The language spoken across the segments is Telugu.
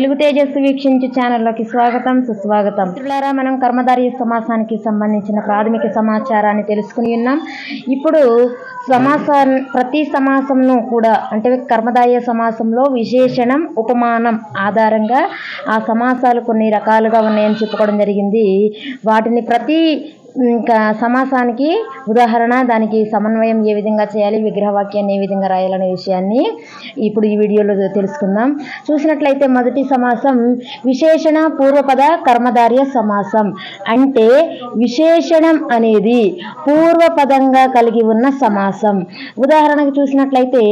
తెలుగు తేజస్సు వీక్షించే ఛానల్లోకి స్వాగతం సుస్వాగతం. మిత్రులారా, మనం కర్మధారయ సమాసానికి సంబంధించిన ప్రాథమిక సమాచారాన్ని తెలుసుకుని ఉన్నాం. ఇప్పుడు ప్రతి సమాసంను కూడా అంటే కర్మధారయ సమాసంలో విశేషణం ఉపమానం ఆధారంగా ఆ సమాసాలు కొన్ని రకాలుగా ఉన్నాయని చెప్పుకోవడం జరిగింది. వాటిని ప్రతి సమాసానికి ఉదాహరణ, దానికి సమన్వయం ఏ విధంగా చేయాలి, విగ్రహవాక్యాన్ని ఏ విధంగా రాయాలనే విషయాన్ని ఇప్పుడు ఈ వీడియోలో తెలుసుకుందాం. చూసినట్లయితే మొదటి సమాసం విశేషణ పూర్వపద కర్మధారయ సమాసం. అంటే విశేషణం అనేది పూర్వపదంగా కలిగి ఉన్న సమాసం. ఉదాహరణకు చూసినట్లయితే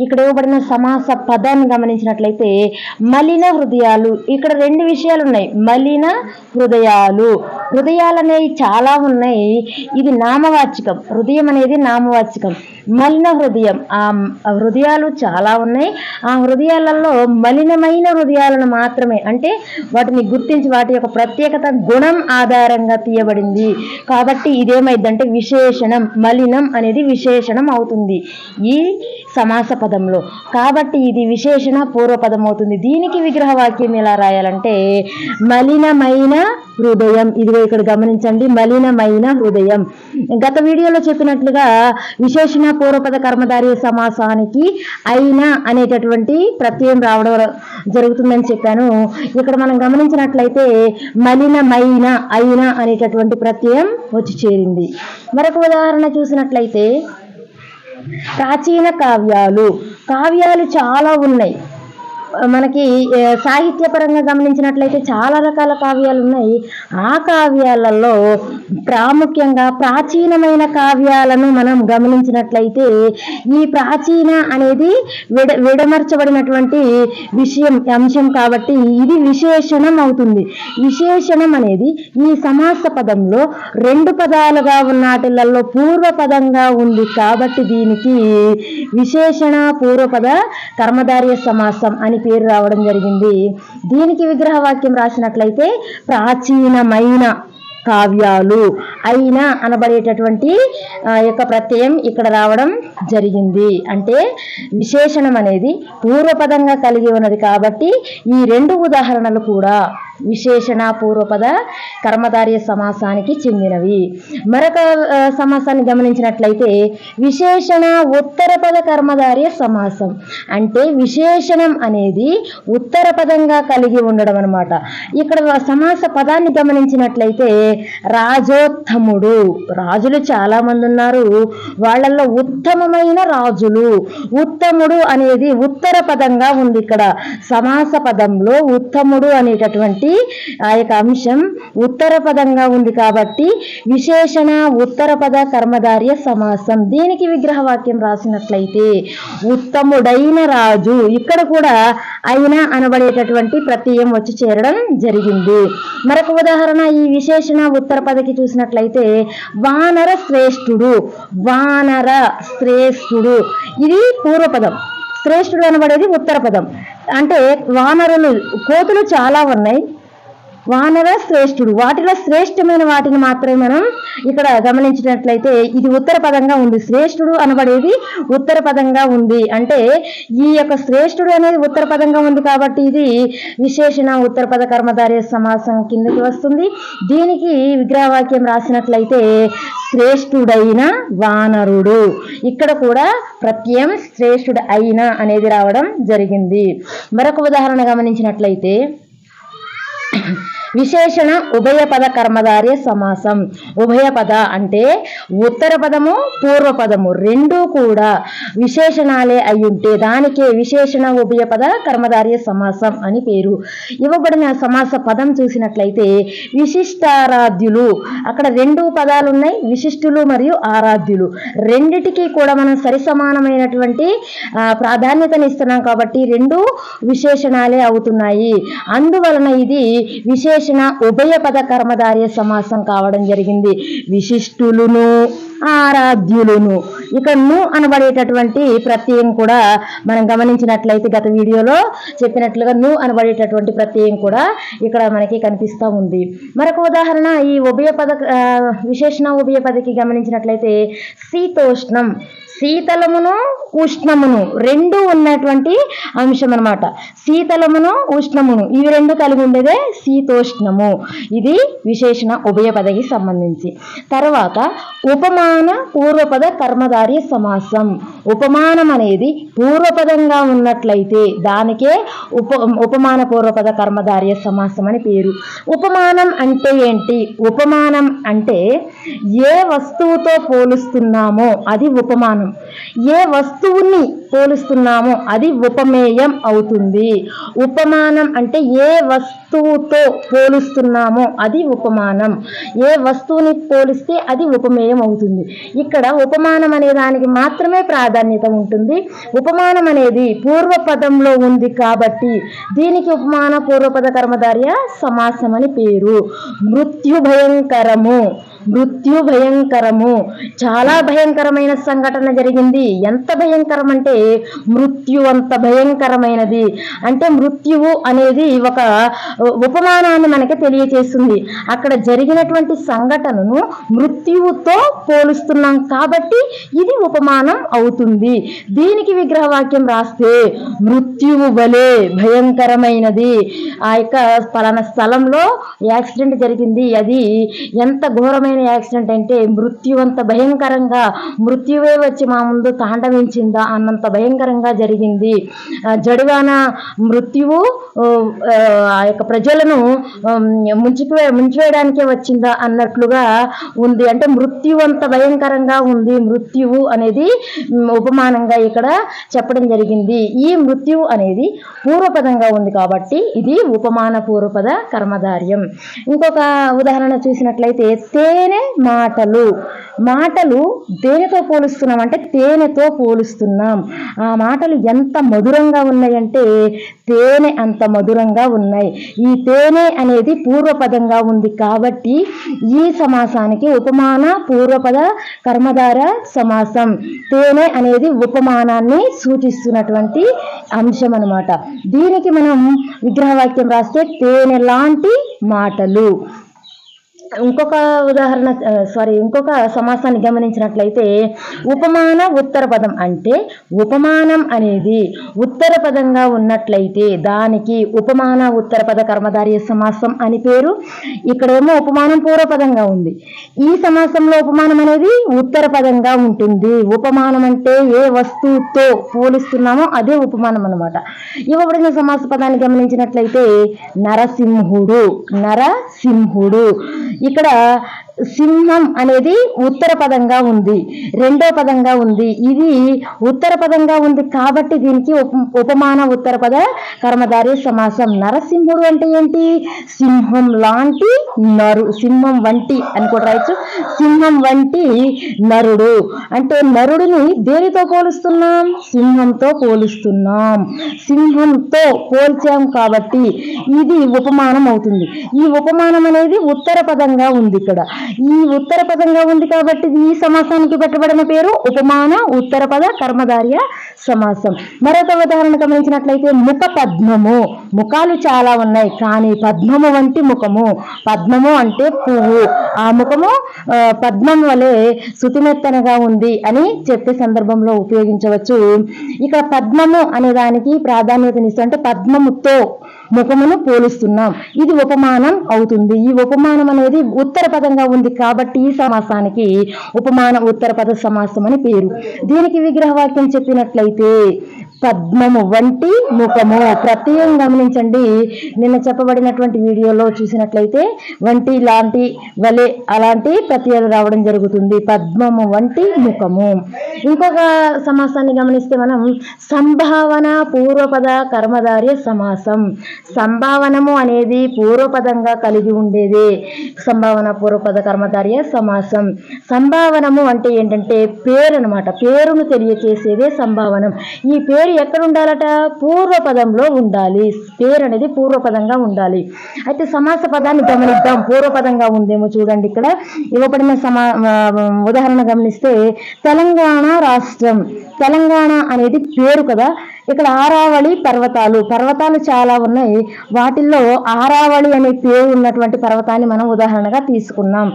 ఇక్కడ ఇవ్వబడిన సమాస పదాన్ని గమనించినట్లయితే మలిన హృదయాలు. ఇక్కడ రెండు విషయాలు ఉన్నాయి. మలిన హృదయాలు, హృదయాలు అనేవి చాలా ఉన్నాయి. ఇది నామవాచకం. హృదయం అనేది నామవాచకం. మలిన హృదయం, ఆ హృదయాలు చాలా ఉన్నాయి. ఆ హృదయాలలో మలినమైన హృదయాలను మాత్రమే, అంటే వాటిని గుర్తించి వాటి యొక్క ప్రత్యేకత గుణం ఆధారంగా తీయబడింది. కాబట్టి ఇదేమైందంటే విశేషణం. మలినం అనేది విశేషణం అవుతుంది ఈ సమాస పదంలో. కాబట్టి ఇది విశేషణ పూర్వపదం అవుతుంది. దీనికి విగ్రహవాక్యం ఎలా రాయాలంటే మలినమైన హృదయం. ఇదిగో ఇక్కడ గమనించండి, మలినమైన హృదయం. గత వీడియోలో చెప్పినట్లుగా విశేషణ పూర్వపద కర్మధారయ సమాసానికి అయినా అనేటటువంటి ప్రత్యయం రావడం జరుగుతుందని చెప్పాను. ఇక్కడ మనం గమనించినట్లయితే మలినమైన అయినా అనేటటువంటి ప్రత్యయం వచ్చి చేరింది. మరొక ఉదాహరణ చూసినట్లయితే ప్రాచీన కావ్యాలు చాలా ఉన్నాయి. మనకి సాహిత్యపరంగా గమనించినట్లయితే చాలా రకాల కావ్యాలు ఉన్నాయి. ఆ కావ్యాలలో ప్రాముఖ్యంగా ప్రాచీనమైన కావ్యాలను మనం గమనించినట్లయితే ఈ ప్రాచీన అనేది విడమర్చబడినటువంటి అంశం కాబట్టి ఇది విశేషణం అవుతుంది. విశేషణం అనేది ఈ సమాస పదంలో రెండు పదాలుగా ఉన్నటిలలో పూర్వపదంగా ఉంది కాబట్టి దీనికి విశేషణ పూర్వపద కర్మధారయ సమాసం అని పేరు రావడం జరిగింది. దీనికి విగ్రహవాక్యం రాసినట్లయితే ప్రాచీనమైన కావ్యాలు అయినా అనబడేటటువంటి యొక్క ప్రత్యయం ఇక్కడ రావడం జరిగింది. అంటే విశేషణం అనేది పూర్వపదంగా కలిగి ఉన్నది కాబట్టి ఈ రెండు ఉదాహరణలు కూడా విశేషణ పూర్వపద కర్మధారయ సమాసానికి చెందినవి. మరొక సమాసాన్ని గమనించినట్లయితే విశేషణ ఉత్తరపద కర్మధారయ సమాసం. అంటే విశేషణం అనేది ఉత్తరపదంగా కలిగి ఉండడం అన్నమాట. ఇక్కడ సమాస పదాన్ని గమనించినట్లయితే రాజోత్తముడు. రాజులు చాలా మంది ఉన్నారు. వాళ్ళల్లో ఉత్తమమైన రాజులు. ఉత్తముడు అనేది ఉత్తర పదంగా ఉంది. ఇక్కడ సమాస పదంలో ఉత్తముడు అనేటటువంటి ఆ యొక్క అంశం ఉత్తర పదంగా ఉంది కాబట్టి విశేషణ ఉత్తర పద కర్మధారయ సమాసం. దీనికి విగ్రహవాక్యం రాసినట్లయితే ఉత్తముడైన రాజు. ఇక్కడ కూడా అయినా అనబడేటటువంటి ప్రత్యయం వచ్చి చేరడం జరిగింది. మరొక ఉదాహరణ ఈ విశేషణ ఉత్తర పదకి చూసినట్లయితే వానర శ్రేష్ఠుడు. ఇది పూర్వపదం. శ్రేష్ఠుడు అనబడేది ఉత్తర పదం. అంటే వానరులు, కోతులు చాలా ఉన్నాయి. వానర శ్రేష్ఠుడు, వాటిలో శ్రేష్టమైన వాటిని మాత్రమే మనం ఇక్కడ గమనించినట్లయితే ఇది ఉత్తర పదంగా ఉంది. శ్రేష్ఠుడు అనబడేది ఉత్తర పదంగా ఉంది. అంటే ఈ యొక్క శ్రేష్ఠుడు అనేది ఉత్తర పదంగా ఉంది కాబట్టి ఇది విశేషణ ఉత్తర పద కర్మధారయ సమాసం కిందకి వస్తుంది. దీనికి విగ్రహవాక్యం రాసినట్లయితే శ్రేష్ఠుడైన వానరుడు. ఇక్కడ కూడా ప్రత్యయం శ్రేష్ఠుడు అయిన అనేది రావడం జరిగింది. మరొక ఉదాహరణ గమనించినట్లయితే విశేషణ ఉభయపద కర్మధారయ సమాసం. ఉభయపద అంటే ఉత్తర పదము పూర్వపదము రెండూ కూడా విశేషణాలే అయ్యుంటే దానికే విశేషణ ఉభయపద కర్మధారయ సమాసం అని పేరు. ఇవ్వబడిన సమాస పదం చూసినట్లయితే విశిష్టారాధ్యులు. అక్కడ రెండు పదాలు ఉన్నాయి, విశిష్టులు మరియు ఆరాధ్యులు. రెండిటికి కూడా మనం సరిసమానమైనటువంటి ప్రాధాన్యతను ఇస్తున్నాం కాబట్టి రెండు విశేషణాలే అవుతున్నాయి. అందువలన ఇది విశేషణ ఉభయపద కర్మధారయ సమాసం కావడం జరిగింది. విశిష్టులును ఆరాధ్యులును. ఇక్కడ ను అనబడేటటువంటి ప్రత్యయం కూడా మనం గమనించినట్లయితే గత వీడియోలో చెప్పినట్లుగా ను అనబడేటటువంటి ప్రత్యయం కూడా ఇక్కడ మనకి కనిపిస్తూ ఉంది. మరొక ఉదాహరణ ఈ ఉభయపద విశేషణ ఉభయపదకి గమనించినట్లయితే శీతోష్ణం. శీతలమును ఉష్ణమును రెండు ఉన్నటువంటి అంశం అన్నమాట. శీతలమును ఉష్ణమును ఇవి రెండు కలిగి ఉండేదే శీతోష్ణము. ఇది విశేషణ ఉభయ పదకి సంబంధించి. తర్వాత ఉపమాన పూర్వపద కర్మధారయ సమాసం. ఉపమానం అనేది పూర్వపదంగా ఉన్నట్లయితే దానికే ఉపమాన పూర్వపద కర్మధారయ సమాసం అని పేరు. ఉపమానం అంటే ఏంటి? ఉపమానం అంటే ఏ వస్తువుతో పోలుస్తున్నామో అది ఉపమానం, ఏ వస్తువుని పోలుస్తున్నామో అది ఉపమేయం అవుతుంది. ఉపమానం అంటే ఏ వస్తువుతో పోలుస్తున్నామో అది ఉపమానం, ఏ వస్తువుని పోలిస్తే అది ఉపమేయం అవుతుంది. ఇక్కడ ఉపమానం అనే దానికి మాత్రమే ప్రాధాన్యత ఉంటుంది. ఉపమానం అనేది పూర్వపదంలో ఉంది కాబట్టి దీనికి ఉపమాన పూర్వపద కర్మధారయ సమాసం అని పేరు. మృత్యు భయంకరము, మృత్యు భయంకరము, చాలా భయంకరమైన సంఘటన జరిగింది. ఎంత భయంకరం అంటే మృత్యు అంత భయంకరమైనది. అంటే మృత్యువు అనేది ఒక ఉపమానాన్ని మనకి తెలియచేస్తుంది. అక్కడ జరిగినటువంటి సంఘటనను మృత్యువుతో పోలుస్తున్నాం కాబట్టి ఇది ఉపమానం అవుతుంది. దీనికి విగ్రహవాక్యం రాస్తే మృత్యువు వలె భయంకరమైనది. ఆ యొక్క పలానా స్థలంలో యాక్సిడెంట్ జరిగింది, అది ఎంత ఘోరమైన యాక్సిడెంట్ అంటే మృత్యు అంత భయంకరంగా, మృత్యువే వచ్చి మా ముందు తాండవించిందా అన్నంత భయంకరంగా జరిగింది. జడివాన మృత్యువు ఆ యొక్క ప్రజలను ముంచివేయడానికే వచ్చిందా అన్నట్లుగా ఉంది. అంటే మృత్యు అంత భయంకరంగా ఉంది. మృత్యువు అనేది ఉపమానంగా ఇక్కడ చెప్పడం జరిగింది. ఈ మృత్యువు అనేది పూర్వపదంగా ఉంది కాబట్టి ఇది ఉపమాన పూర్వపద కర్మధార్యం. ఇంకొక ఉదాహరణ చూసినట్లయితే తేనె మాటలు. మాటలు దేనితో పోలుస్తున్నాం అంటే తేనెతో పోలుస్తున్నాం. ఆ మాటలు ఎంత మధురంగా ఉన్నాయంటే తేనె అంత మధురంగా ఉన్నాయి. ఈ తేనె అనేది పూర్వపదంగా ఉంది కాబట్టి ఈ సమాసానికి ఉపమాన పూర్వపద కర్మధార సమాసం. తేనె అనేది ఉపమానాన్ని సూచిస్తున్నటువంటి అంశం అన్నమాట. దీనికి మనం విగ్రహవాక్యం రాస్తే తేనె లాంటి మాటలు. ఇంకొక సమాసాన్ని గమనించినట్లయితే ఉపమాన ఉత్తర పదం. అంటే ఉపమానం అనేది ఉత్తర పదంగా ఉన్నట్లయితే దానికి ఉపమాన ఉత్తర పద కర్మధారయ సమాసం అని పేరు. ఇక్కడేమో ఉపమానం పూర్వపదంగా ఉంది. ఈ సమాసంలో ఉపమానం అనేది ఉత్తర పదంగా ఉంటుంది. ఉపమానం అంటే ఏ వస్తువుతో పోలుస్తున్నామో అదే ఉపమానం అన్నమాట. ఇవ్వబడిన సమాస పదాన్ని గమనించినట్లయితే నరసింహుడు, నరసింహుడు. ఇక్కడ సింహం అనేది ఉత్తర పదంగా ఉంది, రెండో పదంగా ఉంది. ఇది ఉత్తర పదంగా ఉంది కాబట్టి దీనికి ఉపమాన ఉత్తర పద కర్మధారయ సమాసం. నరసింహుడు అంటే ఏంటి? సింహం లాంటి సింహం వంటి అని కూడా రాయొచ్చు. సింహం వంటి నరుడు అంటే నరుడిని దేనితో పోలుస్తున్నాం? సింహంతో పోలుస్తున్నాం. సింహంతో పోల్చాం కాబట్టి ఇది ఉపమానం అవుతుంది. ఈ ఉపమానం అనేది ఉత్తర పదంగా ఉంది. ఇక్కడ ఈ ఉత్తర పదంగా ఉంది కాబట్టి ఈ సమాసానికి పెట్టబడిన పేరు ఉపమాన ఉత్తర పద కర్మధారయ సమాసం. మరొక ఉదాహరణ గమనించినట్లయితే ముఖ పద్మము. ముఖాలు చాలా ఉన్నాయి కానీ పద్మము వంటి ముఖము. పద్మము అంటే పువ్వు, ఆ ముఖము పద్మం వలె శుతిమెత్తనగా ఉంది అని చెప్పే సందర్భంలో ఉపయోగించవచ్చు. ఇక పద్మము అనే దానికి ప్రాధాన్యతనిస్తూ అంటే పద్మముతో ముఖమును పోలుస్తున్నాం. ఇది ఉపమానం అవుతుంది. ఈ ఉపమానం అనేది ఉత్తర పదంగా ఉంది కాబట్టి ఈ సమాసానికి ఉపమాన ఉత్తర పద సమాసం అని పేరు. దీనికి విగ్రహవాక్యం చెప్పినట్లయితే పద్మము వంటి ముఖము. ప్రత్యయం గమనించండి. నిన్న చెప్పబడినటువంటి వీడియోలో చూసినట్లయితే వంటి, లాంటి, వలె అలాంటి ప్రత్యయాలు రావడం జరుగుతుంది. పద్మము వంటి ముఖము. ఇంకొక సమాసాన్ని గమనిస్తే మనం సంభావన పూర్వపద కర్మధారయ సమాసం. సంభావనము అనేది పూర్వపదంగా కలిగి ఉండేదే సంభావన పూర్వపద కర్మధారయ సమాసం. సంభావనము అంటే ఏంటంటే పేరు అన్నమాట. పేరును తెలియచేసేదే సంభావనం. ఈ పేరు ఎక్కడ ఉండాలట? పూర్వపదంలో ఉండాలి. పేరు అనేది పూర్వపదంగా ఉండాలి. అయితే సమాస పదాన్ని గమనిద్దాం. పూర్వపదంగా ఉందేమో చూడండి. ఇక్కడ ఇవ్వబడిన ఉదాహరణ గమనిస్తే తెలంగాణ రాష్ట్రం. తెలంగాణ అనేది పేరు కదా, ఇక్కడ ఆరావళి పర్వతాలు చాలా ఉన్నాయి. వాటిల్లో ఆరావళి అనే పేరు ఉన్నటువంటి పర్వతాన్ని మనం ఉదాహరణగా తీసుకున్నాం.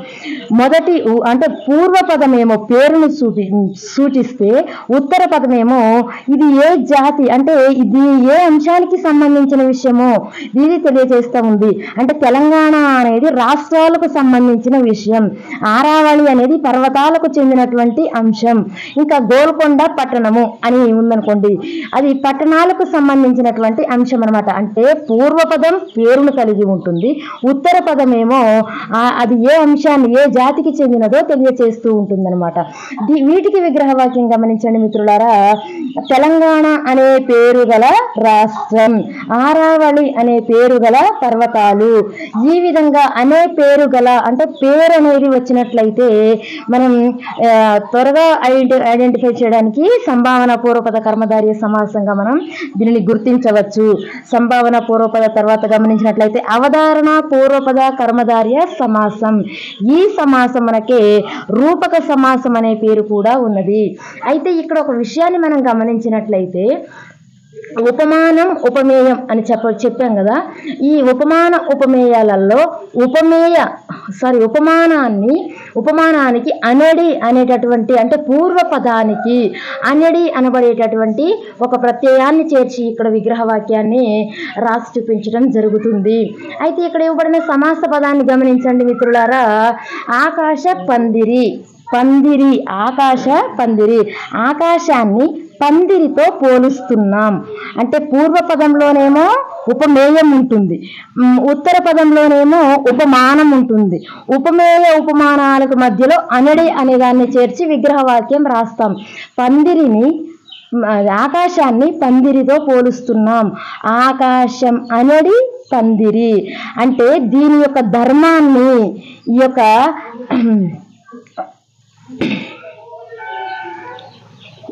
మొదటి అంటే పూర్వ పదమేమో పేరును సూచిస్తే, ఉత్తర పదమేమో ఇది ఏ జాతి అంటే ఇది ఏ అంశానికి సంబంధించిన విషయమో ఇది తెలియజేస్తూ ఉంది. అంటే తెలంగాణ అనేది రాష్ట్రాలకు సంబంధించిన విషయం, ఆరావళి అనేది పర్వతాలకు చెందినటువంటి అంశం. ఇంకా గోల్కొండ పట్టణము అని ఉందనుకోండి, అది పట్టణాలకు సంబంధించినటువంటి అంశం అనమాట. అంటే పూర్వపదం పేరును కలిగి ఉంటుంది, ఉత్తర పదమేమో అది ఏ అంశాన్ని ఏ జాతికి చెందినదో తెలియచేస్తూ ఉంటుంది అనమాట. వీటికి విగ్రహవాక్యం గమనించండి మిత్రులారా. తెలంగాణ అనే పేరు గల రాష్ట్రం, ఆరావళి అనే పేరు గల పర్వతాలు. ఈ విధంగా అనే పేరు గల అంటే పేరు అనేది వచ్చినట్లయితే మనం త్వరగా ఐడెంటిఫై చేయడానికి సంభావన పూర్వపద కర్మధారయ సమాసంగా మనం దీనిని గుర్తించవచ్చు. సంభావన పూర్వపద తర్వాత గమనించినట్లయితే అవధారణ పూర్వపద కర్మధారయ సమాసం. ఈ సమాసం మనకే రూపక సమాసం అనే పేరు కూడా ఉన్నది. అయితే ఇక్కడ ఒక విషయాన్ని మనం గమనించినట్లయితే ఉపమానం ఉపమేయం అని చెప్పాం కదా. ఈ ఉపమాన ఉపమేయాలలో ఉపమానానికి అనడి అనేటటువంటి అంటే పూర్వపదానికి అనడి అనబడేటటువంటి ఒక ప్రత్యయాన్ని చేర్చి ఇక్కడ విగ్రహవాక్యాన్ని రాసి చూపించడం జరుగుతుంది. అయితే ఇక్కడ ఇవ్వబడిన సమాస పదాన్ని గమనించండి మిత్రులారా. ఆకాశ పందిరి, ఆకాశ పందిరి, ఆకాశాన్ని పందిరితో పోలుస్తున్నాం. అంటే పూర్వ పదంలోనేమో ఉపమేయం ఉంటుంది, ఉత్తర పదంలోనేమో ఉపమానం ఉంటుంది. ఉపమేయ ఉపమానాలకు మధ్యలో అనడి అనేదాన్ని చేర్చి విగ్రహవాక్యం రాస్తాం. ఆకాశాన్ని పందిరితో పోలుస్తున్నాం. ఆకాశం అనడి పందిరి అంటే దీని యొక్క ధర్మాన్ని, ఈ యొక్క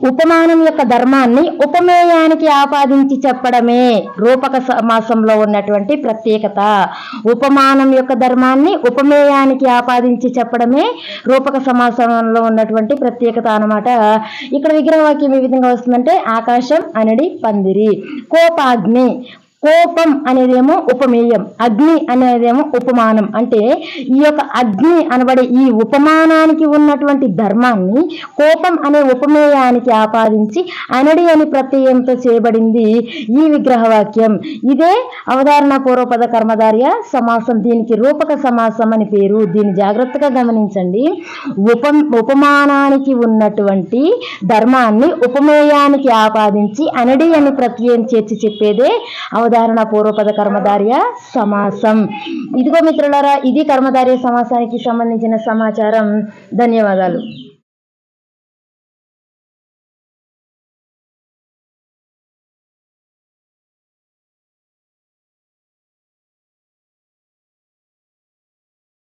ఉపమానం యొక్క ధర్మాన్ని ఉపమేయానికి ఆపాదించి చెప్పడమే రూపక సమాసంలో ఉన్నటువంటి ప్రత్యేకత. ఉపమానం యొక్క ధర్మాన్ని ఉపమేయానికి ఆపాదించి చెప్పడమే రూపక సమాసంలో ఉన్నటువంటి ప్రత్యేకత అన్నమాట. ఇక్కడ విగ్రహవాక్యం ఏ విధంగా వస్తుందంటే ఆకాశం అనడి పందిరి. కోపాగ్ని, కోపం అనేదేమో ఉపమేయం, అగ్ని అనేదేమో ఉపమానం. అంటే ఈ యొక్క అగ్ని అనబడే ఈ ఉపమానానికి ఉన్నటువంటి ధర్మాన్ని కోపం అనే ఉపమేయానికి ఆపాదించి అనడి అని ప్రత్యయంతో చేయబడింది ఈ విగ్రహవాక్యం. ఇదే అవధారణ పూర్వపద కర్మధారయ సమాసం. దీనికి రూపక సమాసం అని పేరు. దీన్ని జాగ్రత్తగా గమనించండి. ఉపమానానికి ఉన్నటువంటి ధర్మాన్ని ఉపమేయానికి ఆపాదించి అనడి అని ప్రత్యయం చేర్చి చెప్పేదే అవధారణ పూర్వపద కర్మధారయ సమాసం. ఇదిగో మిత్రులారా, ఇది కర్మధారయ సమాసానికి సంబంధించిన సమాచారం. ధన్యవాదాలు.